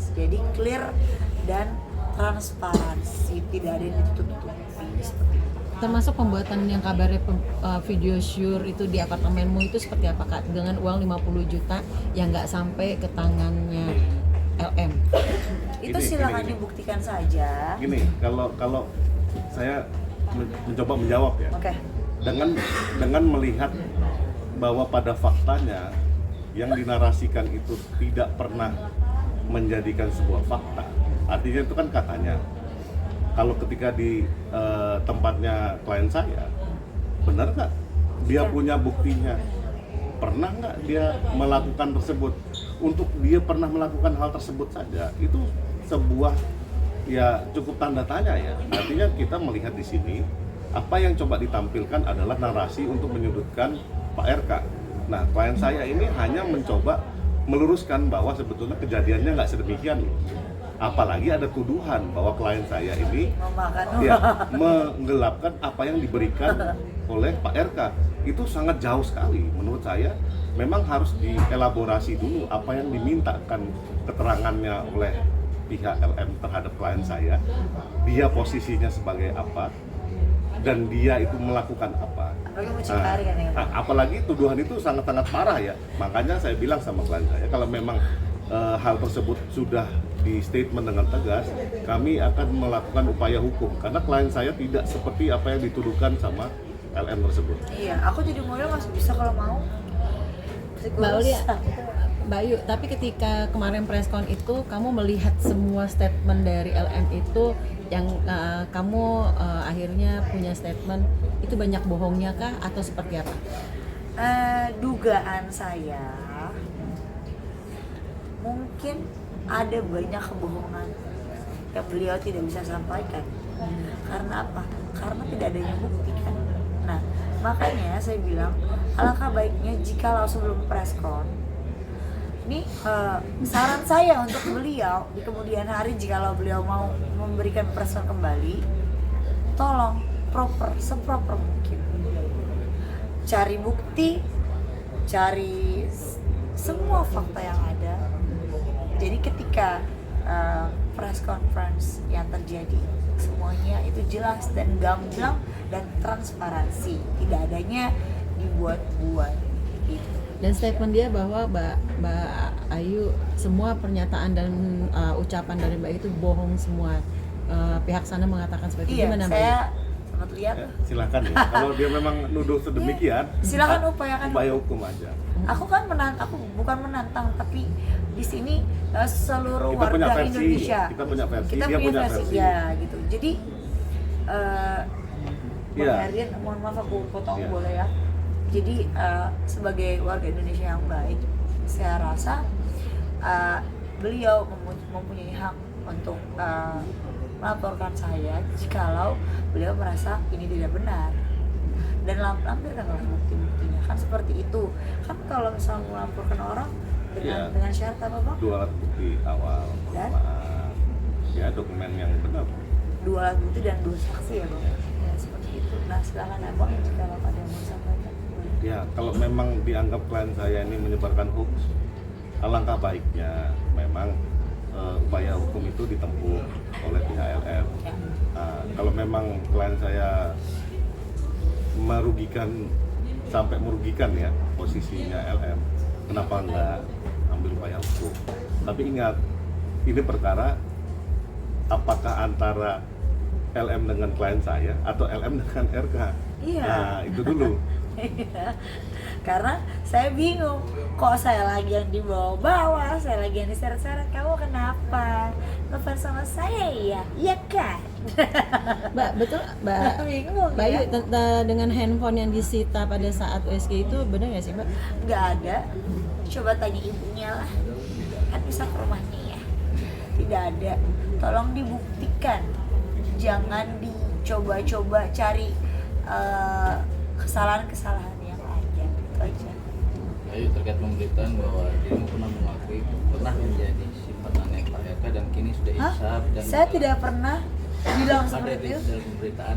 jelas. Jadi clear dan transparansi, tidak ada yang ditutup-tutupi seperti itu. Termasuk pembuatan yang kabarnya video shoot itu di apartemenmu itu seperti apa Kak? Dengan uang 50 juta yang nggak sampai ke tangannya LM. Itu Gini, silakan gini. dibuktikan saja. Gini, kalau saya mencoba menjawab ya, Oke. dengan melihat bahwa pada faktanya yang dinarasikan itu tidak pernah menjadikan sebuah fakta. Artinya itu kan katanya. Kalau ketika di tempatnya klien saya, benar nggak dia punya buktinya? Pernah nggak dia melakukan tersebut? Untuk dia pernah melakukan hal tersebut saja, itu sebuah ya cukup tanda tanya ya. Artinya kita melihat di sini apa yang coba ditampilkan adalah narasi untuk menyudutkan Pak RK. Nah, klien saya ini hanya mencoba meluruskan bahwa sebetulnya kejadiannya nggak sedemikian loh. Apalagi ada tuduhan bahwa klien saya ini Memakan ya, menggelapkan apa yang diberikan oleh Pak RK. Itu sangat jauh sekali menurut saya. Memang harus dielaborasi dulu apa yang dimintakan keterangannya oleh pihak LM terhadap klien saya. Dia posisinya sebagai apa dan dia itu melakukan apa. Apalagi tuduhan itu sangat-sangat parah ya. Makanya saya bilang sama klien saya, kalau memang hal tersebut sudah di statement dengan tegas, kami akan melakukan upaya hukum karena klien saya tidak seperti apa yang dituduhkan sama LM tersebut. Iya, aku jadi model masih bisa kalau mau. Mbak Uli, Mbak Ayu, tapi ketika kemarin preskon itu kamu melihat semua statement dari LM itu yang kamu akhirnya punya statement itu banyak bohongnya kah atau seperti apa? Dugaan saya mungkin ada banyak kebohongan yang beliau tidak bisa sampaikan. Karena apa? Karena tidak adanya bukti kan. Nah, makanya saya bilang alangkah baiknya jika sebelum preskon ini saran saya untuk beliau di kemudian hari jika beliau mau memberikan preskon kembali, tolong seproper mungkin cari bukti, cari semua fakta yang ada. Jadi ketika press conference yang terjadi semuanya itu jelas dan gamblang dan transparansi, tidak adanya dibuat-buat gitu. Dan statement dia bahwa Mbak Ayu semua pernyataan dan ucapan dari Mbak itu bohong semua. Pihak sana mengatakan seperti itu. Iya, Gimana Mbak saya Ayu? sempat lihat. Ya, silakan ya. Kalau dia memang nuduh sedemikian, Silakan upayakan upaya hukum aja. Aku kan aku bukan menantang, tapi di sini seluruh Kita punya warga versi, Indonesia kita punya versi, kita dia punya punya versi versi. ya gitu. Jadi Bang Iya. Herian, mohon maaf aku potong Iya. boleh ya. Jadi sebagai warga Indonesia yang baik, saya rasa beliau mempunyai hak untuk melaporkan saya jikalau beliau merasa ini tidak benar dan lampirkanlah bukti-buktinya kan seperti itu kan. Kalau misalnya melaporkan orang Iya. dengan syarat apa Bang? 2 alat bukti awal, Dan? ya dokumen yang benar. 2 alat bukti dan 2 saksi ya Bang. Ya seperti itu. Nah silakan Abang jika ada yang mau sampaikan. Ya, kalau memang dianggap klien saya ini menyebarkan hoax, alangkah baiknya memang upaya hukum itu ditempuh oleh pihak LM. Ya. Kalau memang klien saya sampai merugikan ya posisinya LM, kenapa enggak ambil upaya hukum? Tapi ingat, ini perkara apakah antara LM dengan klien saya atau LM dengan RK? Iya. Nah, itu dulu. Karena saya bingung, kok saya lagi yang di bawah-bawah, saya lagi yang diseret-seret, kamu kenapa? Telepon sama saya ya? Iya kan? Mbak, betul Mbak Bingung Mbak Ayu, ya? dengan handphone yang disita pada saat USG itu benar nggak sih Mbak? Nggak ada, coba tanya ibunya lah, kan bisa ke rumahnya ya. Tidak ada, tolong dibuktikan, jangan dicoba-coba cari kesalahan-kesalahan yang ada, itu aja. Ayu, terkait pemberitaan bahwa dirimu pernah mengakui pernah menjadi simpanannya Pak RK dan kini sudah Hah? hisap dan Saya tidak pernah bilang ada seperti di itu. dalam pemberitaan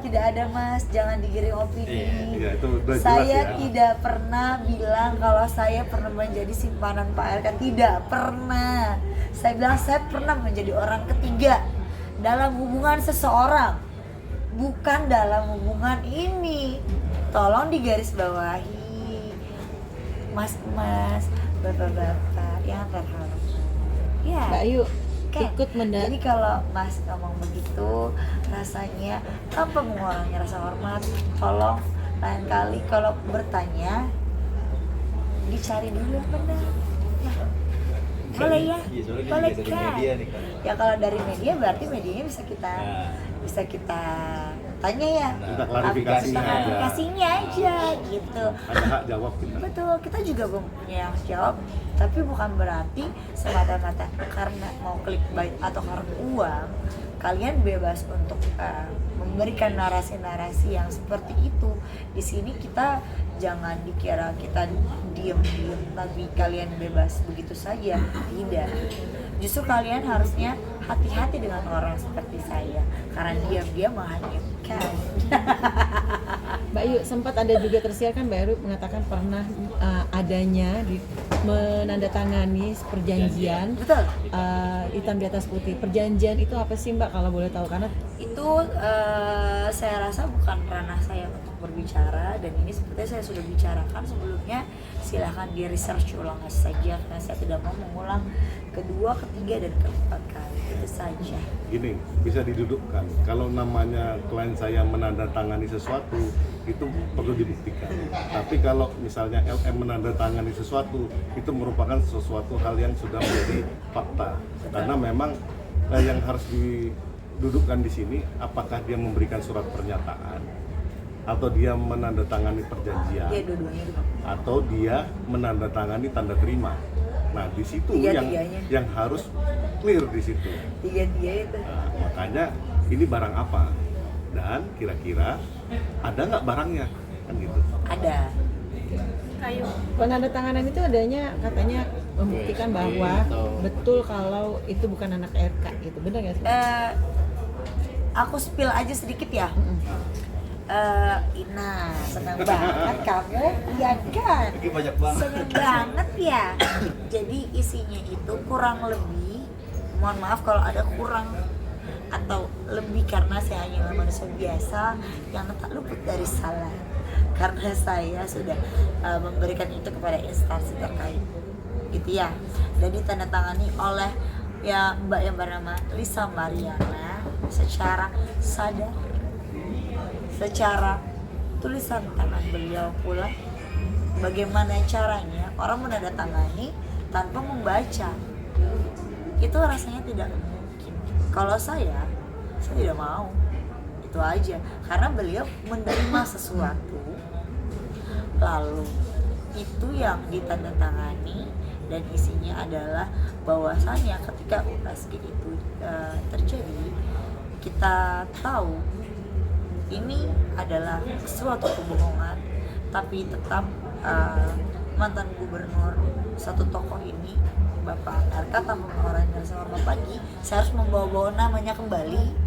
Tidak ada Mas, jangan digiring opini. Iya, itu udah jelas Saya ya. tidak pernah bilang kalau saya pernah menjadi simpanan Pak RK, tidak pernah. Saya bilang saya pernah menjadi orang ketiga dalam hubungan seseorang, bukan dalam hubungan ini. Tolong digarisbawahi, mas-mas, bapak-bapak yang terhormat. Ya. Mbak Ayu Oke. ikut Jadi kalau Mas ngomong begitu rasanya tanpa mengurangi rasa hormat, tolong lain kali kalau bertanya dicari dulu yang benar. Ya. Boleh ya? Iya, soalnya Boleh juga dari kan? media nih kan. Ya kalau dari media berarti medianya bisa kita tanya ya. Kita klarifikasinya Kita aja. klarifikasinya aja gitu. Ada hak jawab kita. Betul, kita juga punya yang jawab, tapi bukan berarti semata-mata karena mau clickbait atau karena uang kalian bebas untuk memberikan narasi-narasi yang seperti itu. Di sini kita jangan dikira kita diem-diem tapi kalian bebas begitu saja. Tidak. Justru kalian harusnya hati-hati dengan orang seperti saya karena diam-diam menghanyutkan. Mbak Ayu sempat ada juga tersiar kan Mbak Ayu mengatakan pernah adanya menandatangani perjanjian Betul. hitam di atas putih. Perjanjian itu apa sih Mbak kalau boleh tahu, karena Itu saya rasa bukan ranah saya untuk berbicara, dan ini sepertinya saya sudah bicarakan sebelumnya. Silahkan di research ulang saja karena saya tidak mau mengulang kedua, ketiga, dan keempat kali. Itu saja. Gini, bisa didudukkan. Kalau namanya klien saya menandatangani sesuatu, itu perlu dibuktikan. Tapi kalau misalnya LM menandatangani sesuatu, itu merupakan sesuatu hal yang sudah menjadi fakta. Karena memang yang harus didudukkan di sini, apakah dia memberikan surat pernyataan, atau dia menandatangani perjanjian, Ya dua-duanya dulu. atau dia menandatangani tanda terima. Nah, di situ Tiga-tiganya. yang harus clear di situ. Tiga-tiga itu. Nah, makanya ini barang apa dan kira-kira ada nggak barangnya, kan gitu. Ada. penandatanganan itu adanya katanya membuktikan bahwa betul kalau itu bukan anak RK gitu, benar nggak sih? Aku spill aja sedikit ya. Ina, senang banget kamu, iya kan? Ini banyak banget. Senang banget ya. Jadi isinya itu kurang lebih, mohon maaf kalau ada kurang atau lebih karena saya hanya manusia biasa yang tak luput dari salah. Karena saya sudah memberikan itu kepada instansi terkait, gitu ya. Dan ditandatangani oleh ya Mbak yang bernama Lisa Mariana secara sadar, secara tulisan tangan beliau pula. Bagaimana caranya orang menandatangani tanpa membaca? Itu rasanya tidak mungkin. Kalau saya tidak mau. Itu aja. Karena beliau menerima sesuatu, lalu itu yang ditandatangani dan isinya adalah bahwasannya ketika USG itu terjadi, kita tahu ini adalah suatu kebohongan, tapi tetap mantan gubernur satu tokoh ini, Bapak RK, tanpa mengurangi rasa hormat lagi, saya harus membawa-bawa namanya kembali.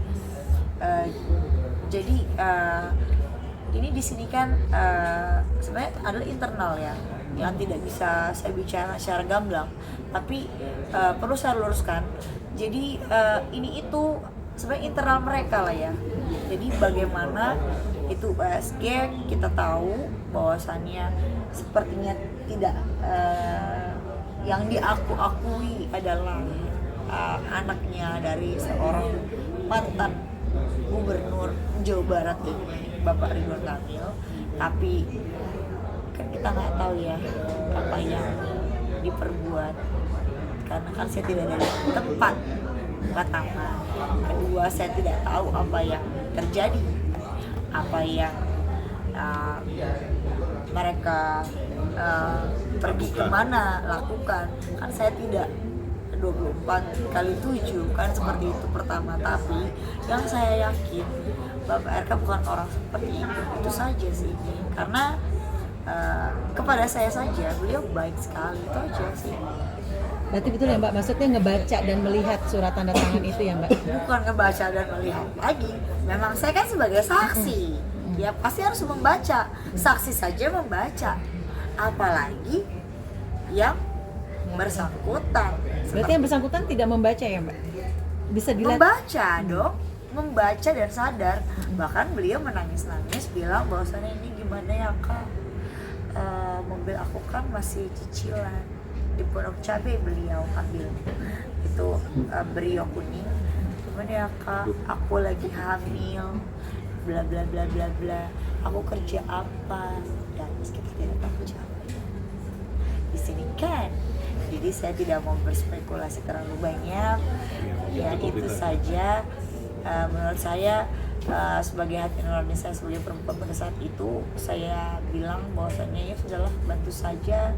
Jadi ini di sini kan sebenarnya adalah internal ya, yang tidak bisa saya bicara secara gamblang, tapi perlu saya luruskan. Jadi ini itu sebenarnya internal mereka lah ya. Jadi bagaimana itu USG, kita tahu bahwasannya sepertinya tidak yang diakui adalah anaknya dari seorang mantan gubernur Jawa Barat ini, Bapak Ridwan Kamil. Tapi kan kita nggak tahu ya apa yang diperbuat, karena kan saya tidak ada di tempat. Pertama, kedua saya tidak tahu apa yang terjadi, apa yang mereka pergi kemana, lakukan. Kan saya tidak 24/7 kan seperti itu pertama. Tapi yang saya yakin Bapak RK bukan orang seperti itu saja sih. Karena kepada saya saja beliau baik sekali, itu aja sih. Berarti betul ya Mbak, maksudnya ngebaca dan melihat surat tanda tangan itu ya Mbak? Bukan ngebaca dan melihat lagi. Memang saya kan sebagai saksi, ya pasti harus membaca. Saksi saja membaca, apalagi yang bersangkutan. Berarti yang bersangkutan tidak membaca ya Mbak? Bisa dilihat? Membaca dong, membaca dan sadar. Bahkan beliau menangis-nangis bilang bahwasannya ini gimana ya kak, mobil aku kan masih cicilan di Pondok Cabe, beliau ambil itu Brio kuning. Gimana ya kak, aku lagi hamil, bla bla bla bla bla, aku kerja apa, dan meski tidak tahu kerja apa di sini kan. Jadi saya tidak mau berspekulasi terlalu banyak. Ya itu saja. Menurut saya sebagai hati nurani saya sebagai perempuan pada saat itu, saya bilang bahwasannya ya sudahlah, bantu saja.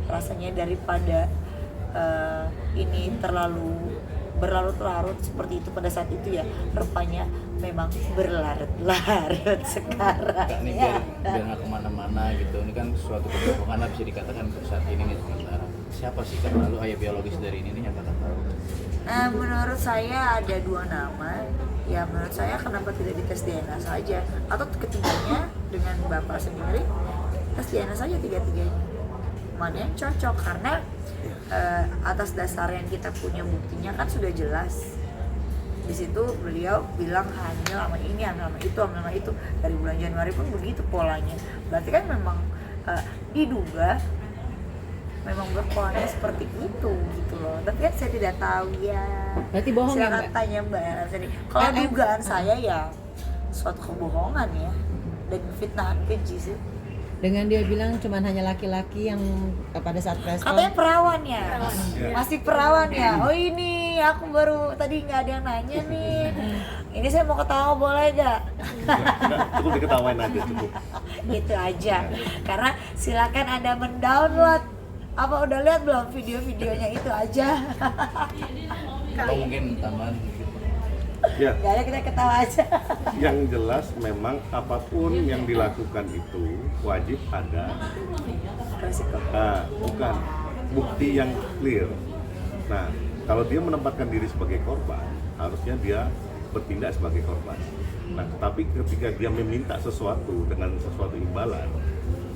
Rasanya daripada ini terlalu berlarut-larut seperti itu pada saat itu ya, rupanya memang berlarut-larut sekarang. Kak, ini biar nggak kemana-mana gitu. Ini kan suatu kebohongan bisa dikatakan untuk saat ini nih sementara. Siapa sih Kak lalu ayah biologis dari ini yang Kakak tahu? Menurut saya ada 2 nama. Ya menurut saya kenapa tidak dites DNA saja, atau ketiganya dengan bapak sendiri tes DNA saja, tiga-tiganya mana yang cocok, karena atas dasar yang kita punya buktinya kan sudah jelas. Di situ beliau bilang hamil sama ini, hamil sama itu dari bulan Januari pun begitu polanya. Berarti kan memang diduga memang berpolanya seperti itu gitu loh. Tapi kan saya tidak tahu ya. Berarti bohong ya silakan Mbak? tanya Mbak Erseni. Kalau dugaan saya ya suatu kebohongan ya, dan fitnahan keji sih. Dengan dia bilang cuman hanya laki-laki yang pada saat press con. Katanya perawan ya, masih perawan ya. Oh ini aku baru tadi nggak ada yang nanya nih. Ini saya mau ketawa boleh gak? Cukup diketawain aja cukup. Gitu aja. Karena silakan Anda mendownload. Apa udah lihat belum video-videonya itu aja? Atau mungkin tambahan gitu. Ya, Gak ada, kita ketawa aja. yang jelas memang apapun yang dilakukan itu wajib ada Resiko. bukan bukti yang clear. Nah, kalau dia menempatkan diri sebagai korban, harusnya dia bertindak sebagai korban. Nah, tapi ketika dia meminta sesuatu dengan sesuatu imbalan,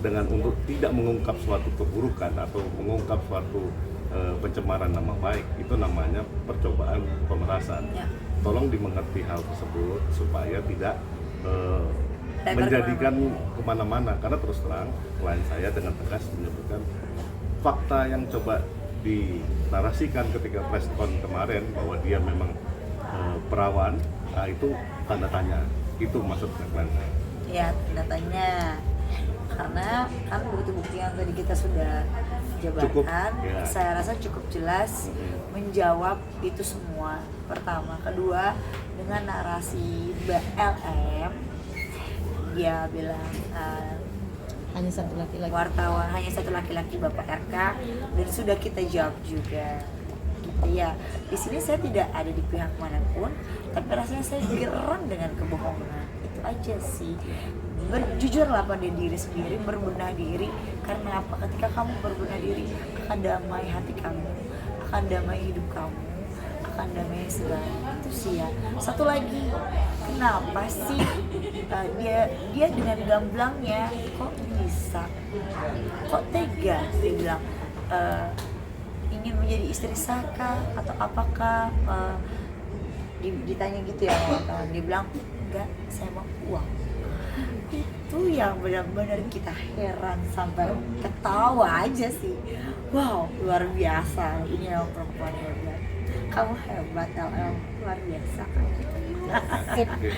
dengan untuk tidak mengungkap suatu keburukan atau mengungkap suatu pencemaran nama baik, itu namanya percobaan pemerasan. Ya. Tolong dimengerti hal tersebut supaya tidak Lebar menjadikan kemana-mana, karena terus terang klien saya dengan tegas menyebutkan fakta yang coba dinarasikan ketika press con kemarin bahwa dia memang perawan, itu tanda tanya. Itu maksudnya klien saya. Ya, tanda tanya. Karena kan bukti-bukti yang tadi kita sudah jabarkan, Cukup, ya. saya rasa cukup jelas menjawab itu semua. Pertama, kedua, dengan narasi Mbak LM, dia bilang Hanya satu laki-laki. wartawan hanya satu laki-laki Bapak RK, dan sudah kita jawab juga. Gitu ya. Di sini saya tidak ada di pihak manapun, tapi rasanya saya geram dengan kebohongan. Itu aja sih. Berjujurlah pada diri sendiri, berbenah diri. Karena apa? Ketika kamu berbenah diri, akan damai hati kamu, akan damai hidup kamu, akan damai segala. Itu sih ya. Satu lagi, kenapa sih dia dengan gamblangnya kok bisa, kok tega dia bilang ingin menjadi istri Saka atau apakah ditanya gitu ya kawan-kawan, dia bilang enggak, saya mau uang. Itu yang benar-benar kita heran sampai ketawa aja sih. Wow, luar biasa, ini yang perempuan hebat. Kamu hebat LL, luar biasa.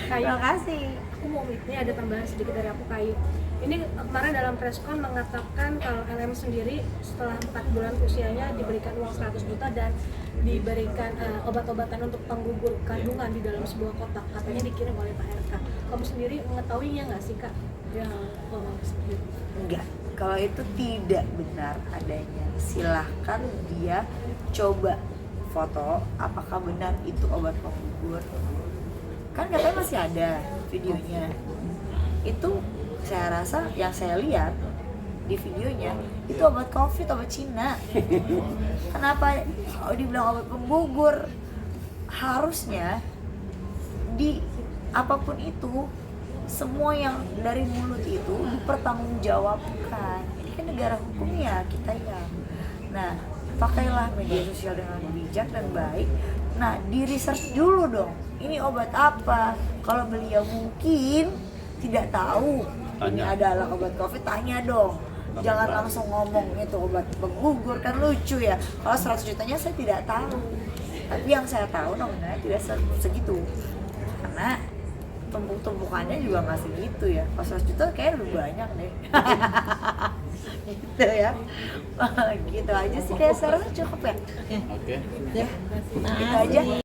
Terima kasih. Aku mau ini ada tambahan sedikit dari aku, Kayu. Ini kemarin dalam preskon mengatakan kalau LM sendiri setelah 4 bulan usianya diberikan uang 100 juta dan diberikan obat-obatan untuk penggugur kandungan di dalam sebuah kotak, katanya dikirim oleh Pak RK. Kamu sendiri mengetahuinya nggak sih Kak? Ya, Enggak, kalau itu tidak benar adanya, silahkan dia coba foto apakah benar itu obat penggugur. Kan katanya masih ada videonya. Itu saya rasa yang saya lihat di videonya itu obat COVID, obat Cina. Kenapa kalau dibilang obat penggugur? Harusnya di apapun itu, semua yang dari mulut itu dipertanggungjawabkan. Ini kan negara hukum ya kita ya. Nah, pakailah media sosial dengan bijak dan baik. Nah, di research dulu dong, ini obat apa. Kalau beliau mungkin tidak tahu ini Tanya. adalah obat COVID, tanya dong. Jangan langsung ngomong itu obat penggugur, kan lucu ya. Kalau 100 jutanya saya tidak tahu, tapi yang saya tahu nominalnya tidak segitu, karena tumpuk-tumpukannya juga nggak segitu ya. Kalau 100 juta kayak lebih banyak deh. Gitu ya. Gitu aja sih, kayak saya rasa cukup ya. Oke. Ya. Gitu aja.